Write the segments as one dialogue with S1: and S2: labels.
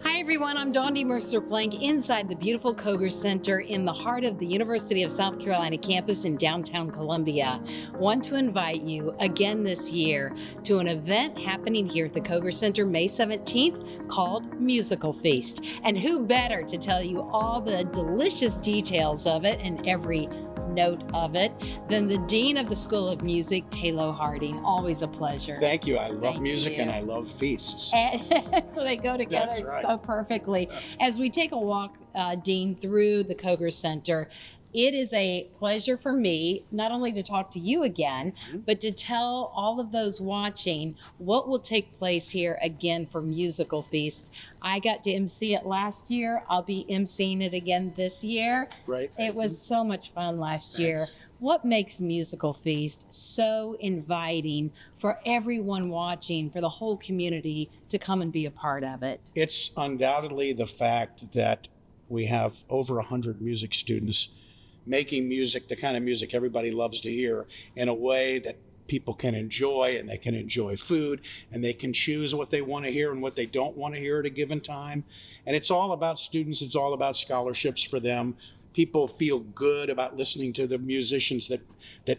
S1: Hi everyone, I'm Dondi Mercer-Plank inside the beautiful Koger Center in the heart of the University of South Carolina campus in downtown Columbia. Want to invite you again this year to an event happening here at the Koger Center May 17th called Musical Feast. And who better to tell you all the delicious details of it and every note of it than the Dean of the School of Music, Tayloe Harding. Always a pleasure.
S2: Thank you. I love
S1: Thank
S2: music
S1: you.
S2: and I love feasts.
S1: And so they go together
S2: That's right.
S1: so perfectly. As we take a walk, Dean, through the Koger Center, it is a pleasure for me not only to talk to you again, but to tell all of those watching what will take place here again for Musical Feast. I got to MC it last year. I'll be MCing it again this year.
S2: Right.
S1: It was so much fun last year.
S2: Thanks.
S1: What makes Musical Feast so inviting for everyone watching, for the whole community to come and be a part of it?
S2: It's undoubtedly the fact that we have over 100 music students making music, the kind of music everybody loves to hear, in a way that people can enjoy, and they can enjoy food, and they can choose what they want to hear and what they don't want to hear at a given time. And it's all about students. It's all about scholarships for them. People feel good about listening to the musicians that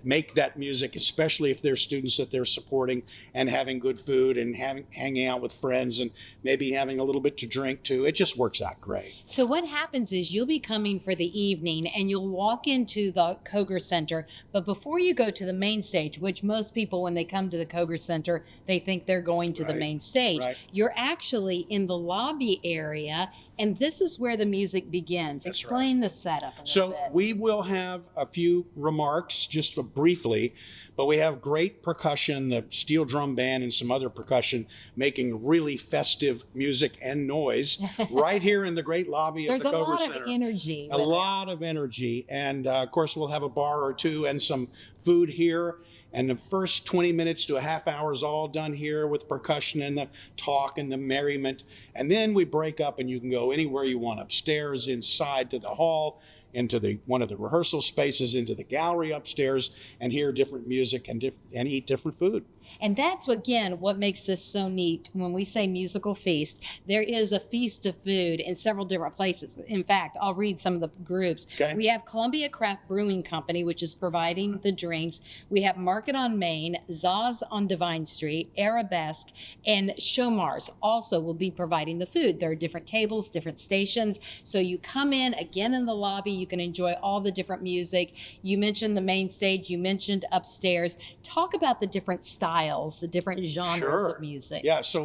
S2: make that music, especially if they're students that they're supporting, and having good food and hanging out with friends and maybe having a little bit to drink too. It just works out great.
S1: So what happens is you'll be coming for the evening and you'll walk into the Koger Center, but before you go to the main stage, which most people when they come to the Koger Center, they think they're going to the
S2: Right.
S1: main stage.
S2: Right.
S1: You're actually in the lobby area, and this is where the music begins.
S2: That's
S1: Explain the setup a little
S2: So
S1: bit.
S2: we will have a few remarks just for briefly, but we have great percussion, the steel drum band and some other percussion making really festive music and noise right here in the great lobby
S1: There's
S2: of the
S1: a
S2: Koger
S1: lot
S2: Center.
S1: of energy.
S2: A
S1: with it.
S2: lot of energy. And of course, we'll have a bar or two and some food here. And the first 20 minutes to a half hour is all done here with percussion and the talk and the merriment. And then we break up and you can go anywhere you want, upstairs, inside to the hall, into one of the rehearsal spaces, into the gallery upstairs, and hear different music and eat different food.
S1: And that's, again, what makes this so neat. When we say Musical Feast, there is a feast of food in several different places. In fact, I'll read some of the groups.
S2: Okay.
S1: We have Columbia Craft Brewing Company, which is providing the drinks. We have Market on Main, Zaz on Divine Street, Arabesque, and Shomars also will be providing the food. There are different tables, different stations. So you come in, again, in the lobby, you can enjoy all the different music. You mentioned the main stage, you mentioned upstairs. Talk about the different styles, the different genres of music.
S2: Yeah, so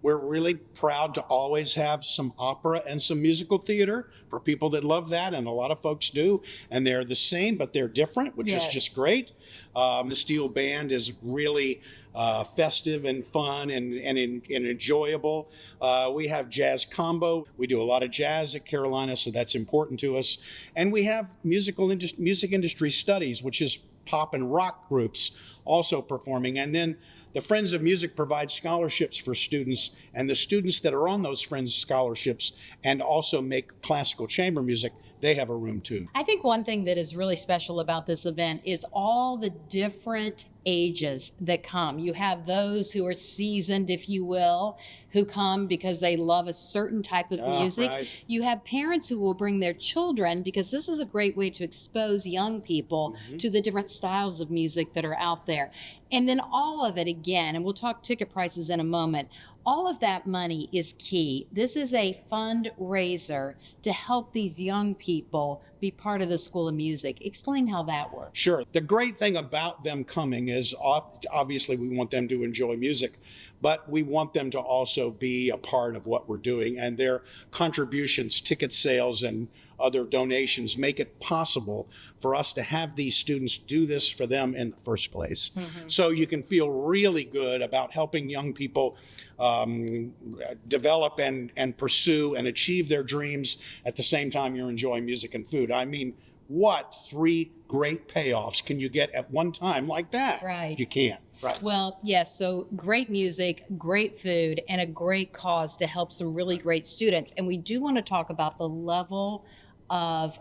S2: we're really proud to always have some opera and some musical theater for people that love that, and a lot of folks do. And they're the same, but they're different, which is just great. The steel band is really festive and fun and enjoyable. We have jazz combo. We do a lot of jazz at Carolina, so that's important to us. And we have music industry studies, which is pop and rock groups also performing. And then the Friends of Music provide scholarships for students, and the students that are on those Friends scholarships and also make classical chamber music, they have a room too.
S1: I think one thing that is really special about this event is all the different ages that come. You have those who are seasoned, if you will, who come because they love a certain type of music.
S2: Right.
S1: You have parents who will bring their children because this is a great way to expose young people to the different styles of music that are out there. And then all of it again, and we'll talk ticket prices in a moment, all of that money is key. This is a fundraiser to help these young people be part of the School of Music. Explain how that works.
S2: Sure. The great thing about them coming is obviously we want them to enjoy music, but we want them to also be a part of what we're doing, and their contributions, ticket sales, and other donations make it possible for us to have these students do this for them in the first place. So you can feel really good about helping young people develop and pursue and achieve their dreams at the same time you're enjoying music and food. I mean, what 3 great payoffs can you get at one time like that?
S1: Right.
S2: You can't. Right.
S1: Well, yes, so great music, great food, and a great cause to help some really great students. And we do want to talk about the level of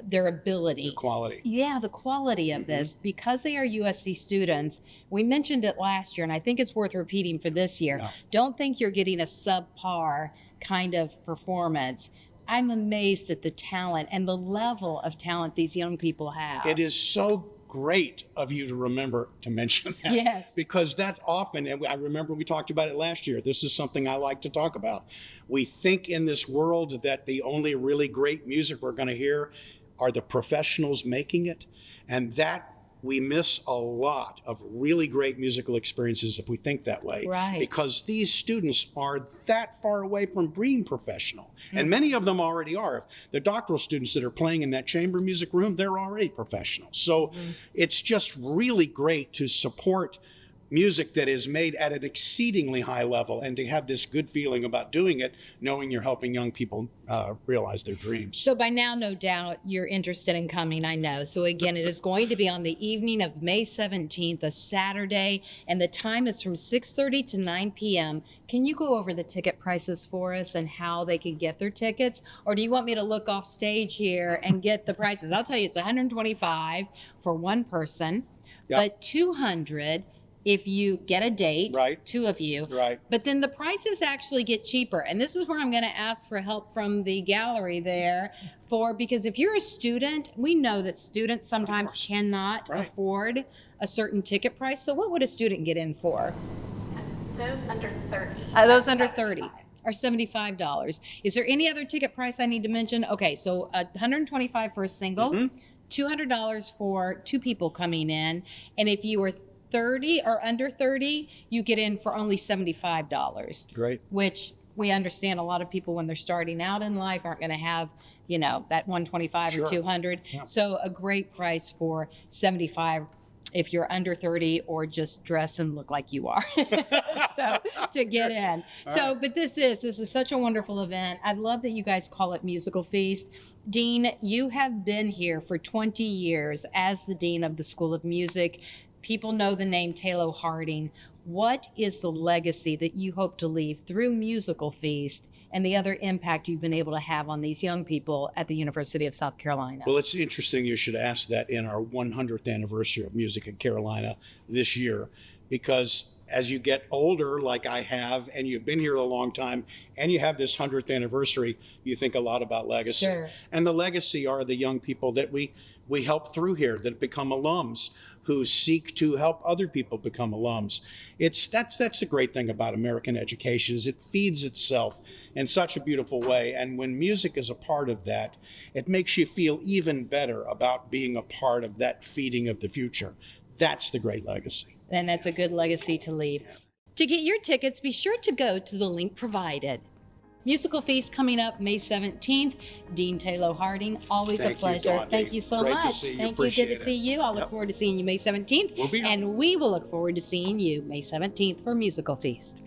S1: their ability.
S2: The quality.
S1: Yeah, the quality of this, because they are USC students. We mentioned it last year, and I think it's worth repeating for this year.
S2: Yeah.
S1: Don't think you're getting a subpar kind of performance. I'm amazed at the talent and the level of talent these young people have.
S2: It is so great of you to remember to mention that.
S1: Yes.
S2: Because that's often, and I remember we talked about it last year, this is something I like to talk about. We think in this world that the only really great music we're going to hear are the professionals making it, and that we miss a lot of really great musical experiences if we think that way.
S1: Right.
S2: Because these students are that far away from being professional. And many of them already are. The doctoral students that are playing in that chamber music room, they're already professionals. So it's just really great to support music that is made at an exceedingly high level, and to have this good feeling about doing it, knowing you're helping young people realize their dreams.
S1: So by now, no doubt, you're interested in coming, I know. So again, it is going to be on the evening of May 17th, a Saturday, and the time is from 6:30 to 9 p.m. Can you go over the ticket prices for us and how they can get their tickets? Or do you want me to look off stage here and get the prices? I'll tell you, it's $125 for one person, but $200 if you get a date,
S2: Right.
S1: 2 of you.
S2: Right.
S1: But then the prices actually get cheaper. And this is where I'm going to ask for help from the gallery there because if you're a student, we know that students sometimes cannot afford a certain ticket price. So what would a student get in for?
S3: Those under 30.
S1: Those under 30 are $75. Is there any other ticket price I need to mention? Okay, so $125 for a single, $200 for 2 people coming in. And if you were 30 or under 30, you get in for only $75.
S2: Great.
S1: Which we understand a lot of people when they're starting out in life aren't going to have, that 125 or 200.
S2: Yeah.
S1: So a great price for 75 if you're under 30 or just dress and look like you are. So to get in. But this is such a wonderful event. I love that you guys call it Musical Feast. Dean, you have been here for 20 years as the Dean of the School of Music. People know the name Tayloe Harding. What is the legacy that you hope to leave through Musical Feast and the other impact you've been able to have on these young people at the University of South Carolina?
S2: Well, it's interesting you should ask that in our 100th anniversary of music in Carolina this year, because as you get older, like I have, and you've been here a long time, and you have this 100th anniversary, you think a lot about legacy.
S1: Sure.
S2: And the legacy are the young people that we help through here, that become alums, who seek to help other people become alums. That's the great thing about American education, is it feeds itself in such a beautiful way. And when music is a part of that, it makes you feel even better about being a part of that feeding of the future. That's the great legacy.
S1: And that's a good legacy to leave. To get your tickets, be sure to go to the link provided. Musical Feast coming up May 17th. Dean Tayloe Harding, always
S2: Thank
S1: a
S2: you,
S1: pleasure.
S2: Dondi.
S1: Thank you so
S2: Great
S1: much.
S2: to see you.
S1: Thank you.
S2: Appreciate
S1: Good to
S2: it.
S1: see you. I'll look
S2: Yep.
S1: forward to seeing you May 17th.
S2: We'll be here.
S1: And we will look forward to seeing you May 17th for Musical Feast.